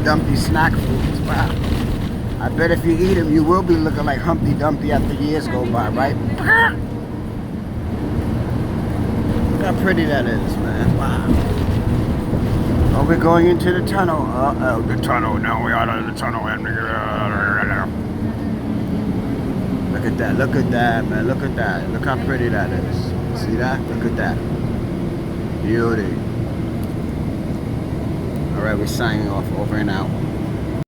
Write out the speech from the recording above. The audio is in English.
Dumpty snack foods. Wow. I bet if you eat them, you will be looking like Humpty Dumpty after years go by, right? Look how pretty that is, man. Wow. Oh, we're going into the tunnel. Uh-oh, the tunnel. Now we're out of the tunnel. Look at that. Look at that, man. Look at that. Look how pretty that is. See that? Look at that. Beauty. All right, we're signing off. Over and out.